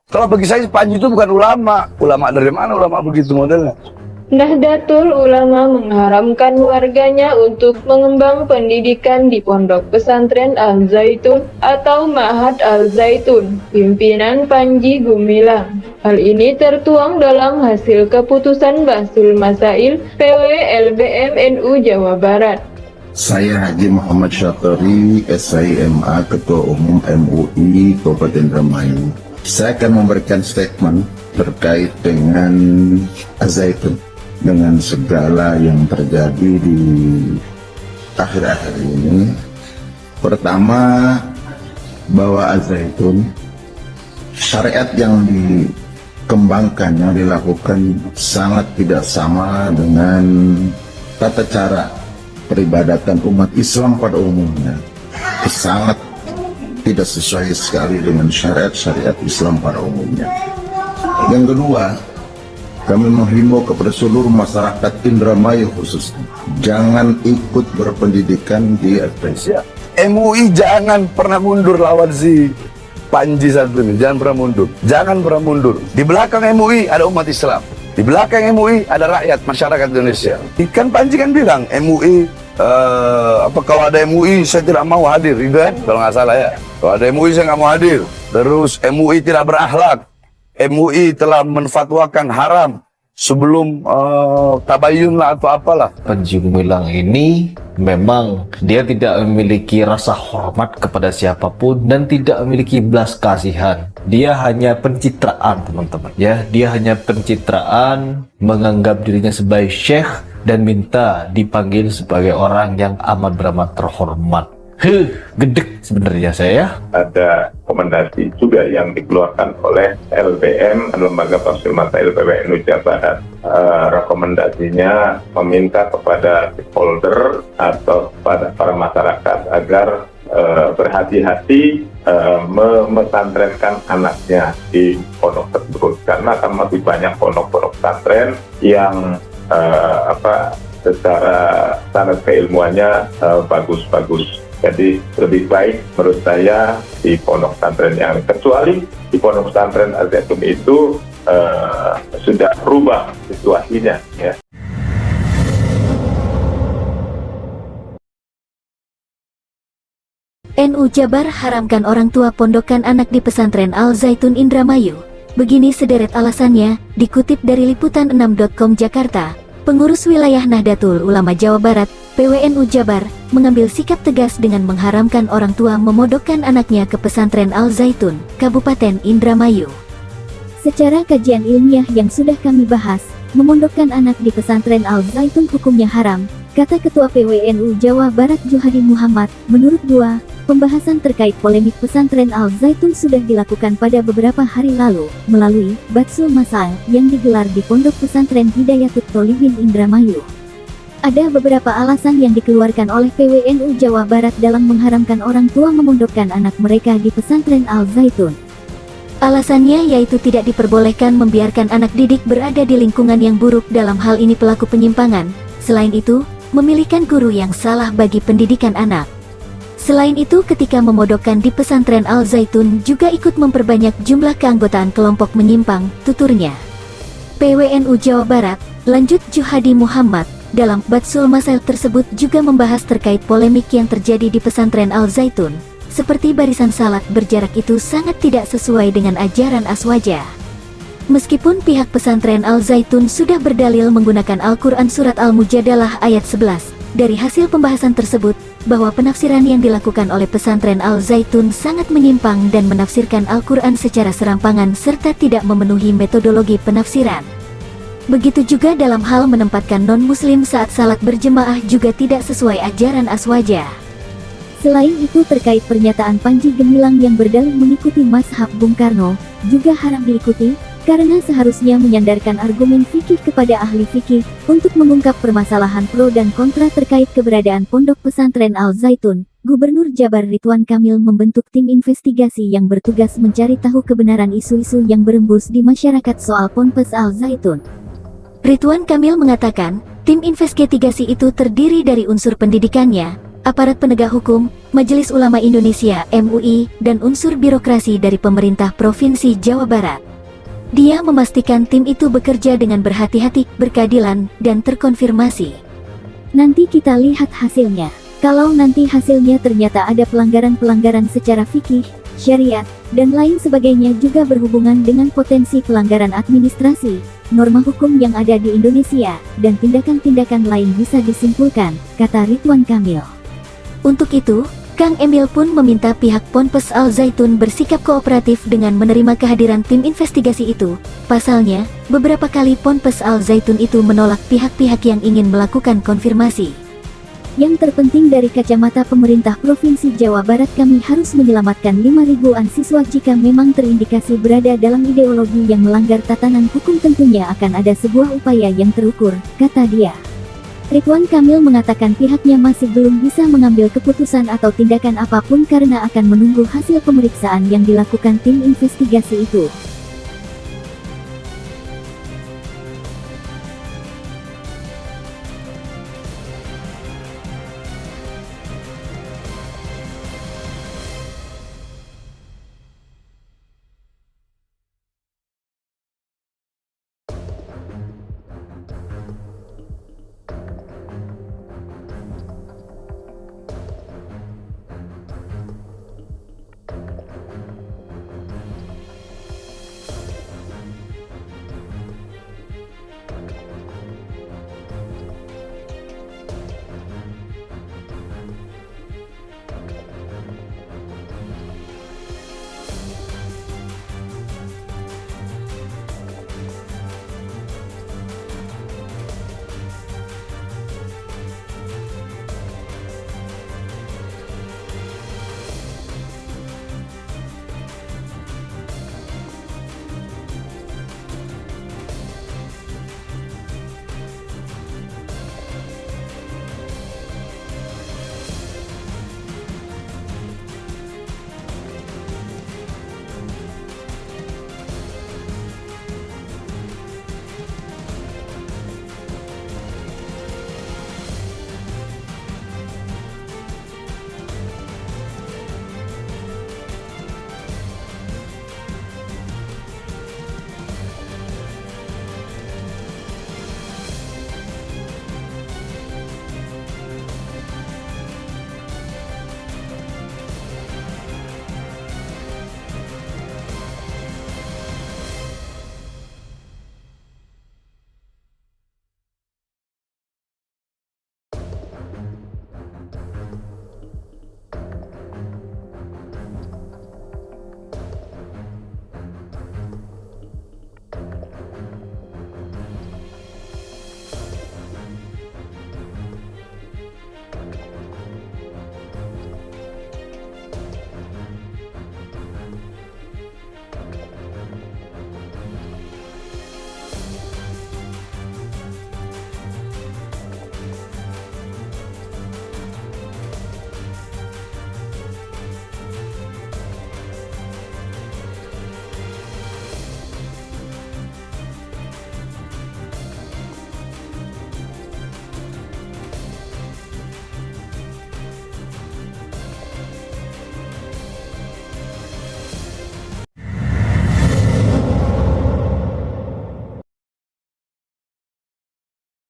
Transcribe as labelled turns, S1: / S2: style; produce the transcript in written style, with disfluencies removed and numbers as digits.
S1: Kalau bagi saya Panji itu bukan ulama. Ulama dari mana ulama begitu modelnya?
S2: Nahdlatul Ulama mengharamkan warganya untuk mengembang pendidikan di Pondok Pesantren Al-Zaitun atau Ma'had Al-Zaitun, pimpinan Panji Gumilang. Hal ini tertuang dalam hasil keputusan Bahsul Masail PW LBM NU Jawa Barat.
S3: Saya Haji Muhammad Syafari, SIMA, Ketua Umum MUI Kabupaten Indramayu. Saya akan memberikan statement terkait dengan Al-Zaitun, dengan segala yang terjadi di akhir-akhir ini. Pertama, bahwa Al-Zaitun, syariat yang dikembangkan, yang dilakukan sangat tidak sama dengan tata cara peribadatan umat Islam pada umumnya. Sangat tidak sesuai sekali dengan syariat Islam pada umumnya. Yang kedua, kami menghimbau kepada seluruh masyarakat Indramayu khususnya, jangan ikut berpendidikan di FPC.
S1: MUI jangan pernah mundur lawan si Panji satu ini. Jangan pernah mundur. Jangan pernah mundur. Di belakang MUI ada umat Islam. Di belakang MUI ada rakyat masyarakat Indonesia. Kan Panji kan bilang MUI kalau ada MUI saya tidak mau hadir, gitu kan? Kalau nggak salah ya. Kalau ada MUI saya nggak mau hadir. Terus MUI tidak berakhlak. MUI telah menfatwakan haram sebelum tabayun lah atau apalah.
S4: Panji Gumilang ini memang dia tidak memiliki rasa hormat kepada siapapun dan tidak memiliki belas kasihan. Dia hanya pencitraan, teman-teman. Ya, dia hanya pencitraan, menganggap dirinya sebagai syekh dan minta dipanggil sebagai orang yang amat beramat terhormat. Gedek sebenarnya saya.
S5: Ada rekomendasi juga yang dikeluarkan oleh LBM, Lembaga Bahsul Masail PWNU Jawa Barat. Rekomendasinya meminta kepada stakeholder atau kepada para masyarakat agar berhati-hati memesantrenkan anaknya di pondok tersebut, karena akan masih banyak pondok-pondok pesantren yang secara standar keilmuannya bagus-bagus. Jadi lebih baik menurut saya di pondok pesantren yang, kecuali di pondok pesantren Al-Zaitun itu sudah berubah situasinya ya.
S6: NU Jabar haramkan orang tua pondokan anak di pesantren Al-Zaitun Indramayu. Begini sederet alasannya, dikutip dari liputan6.com Jakarta. Pengurus wilayah Nahdlatul Ulama Jawa Barat, PWNU Jabar, mengambil sikap tegas dengan mengharamkan orang tua memondokkan anaknya ke pesantren Al-Zaitun, Kabupaten Indramayu. Secara kajian ilmiah yang sudah kami bahas, memondokkan anak di pesantren Al-Zaitun hukumnya haram, kata Ketua PWNU Jawa Barat Juhadi Muhammad. Menurut gua, pembahasan terkait polemik pesantren Al-Zaitun sudah dilakukan pada beberapa hari lalu, melalui Bahsul Masail yang digelar di Pondok Pesantren Hidayatut Tholibin Indramayu. Ada beberapa alasan yang dikeluarkan oleh PWNU Jawa Barat dalam mengharamkan orang tua memondokkan anak mereka di pesantren Al-Zaitun. Alasannya yaitu tidak diperbolehkan membiarkan anak didik berada di lingkungan yang buruk, dalam hal ini pelaku penyimpangan. Selain itu, memilihkan guru yang salah bagi pendidikan anak. Selain itu, ketika memondokkan di pesantren Al-Zaitun juga ikut memperbanyak jumlah keanggotaan kelompok menyimpang, tuturnya. PWNU Jawa Barat, lanjut Juhadi Muhammad, dalam Bahsul Masail tersebut juga membahas terkait polemik yang terjadi di pesantren Al-Zaitun, seperti barisan salat berjarak itu sangat tidak sesuai dengan ajaran Aswaja. Meskipun pihak pesantren Al-Zaitun sudah berdalil menggunakan Al-Quran Surat Al-Mujadalah ayat 11, dari hasil pembahasan tersebut, bahwa penafsiran yang dilakukan oleh pesantren Al-Zaitun sangat menyimpang dan menafsirkan Al-Quran secara serampangan serta tidak memenuhi metodologi penafsiran. Begitu juga dalam hal menempatkan non-muslim saat salat berjemaah juga tidak sesuai ajaran Aswaja. Selain itu, terkait pernyataan Panji Gumilang yang berdalih mengikuti mazhab Bung Karno, juga haram diikuti, karena seharusnya menyandarkan argumen fikih kepada ahli fikih untuk mengungkap permasalahan pro dan kontra terkait keberadaan pondok pesantren Al-Zaitun. Gubernur Jabar Ridwan Kamil membentuk tim investigasi yang bertugas mencari tahu kebenaran isu-isu yang berembus di masyarakat soal Ponpes Al-Zaitun. Ridwan Kamil mengatakan, tim investigasi itu terdiri dari unsur pendidikannya, aparat penegak hukum, Majelis Ulama Indonesia (MUI), dan unsur birokrasi dari pemerintah Provinsi Jawa Barat. Dia memastikan tim itu bekerja dengan berhati-hati, berkeadilan, dan terkonfirmasi.
S7: Nanti kita lihat hasilnya. Kalau nanti hasilnya ternyata ada pelanggaran-pelanggaran secara fikih, syariat, dan lain sebagainya juga berhubungan dengan potensi pelanggaran administrasi, norma hukum yang ada di Indonesia, dan tindakan-tindakan lain bisa disimpulkan, kata Ridwan Kamil.
S6: Untuk itu, Kang Emil pun meminta pihak Ponpes Al Zaitun bersikap kooperatif dengan menerima kehadiran tim investigasi itu. Pasalnya, beberapa kali Ponpes Al Zaitun itu menolak pihak-pihak yang ingin melakukan konfirmasi.
S7: Yang terpenting dari kacamata pemerintah Provinsi Jawa Barat, kami harus menyelamatkan 5.000-an siswa. Jika memang terindikasi berada dalam ideologi yang melanggar tatanan hukum, tentunya akan ada sebuah upaya yang terukur, kata dia. Ridwan Kamil mengatakan pihaknya masih belum bisa mengambil keputusan atau tindakan apapun karena akan menunggu hasil pemeriksaan yang dilakukan tim investigasi itu.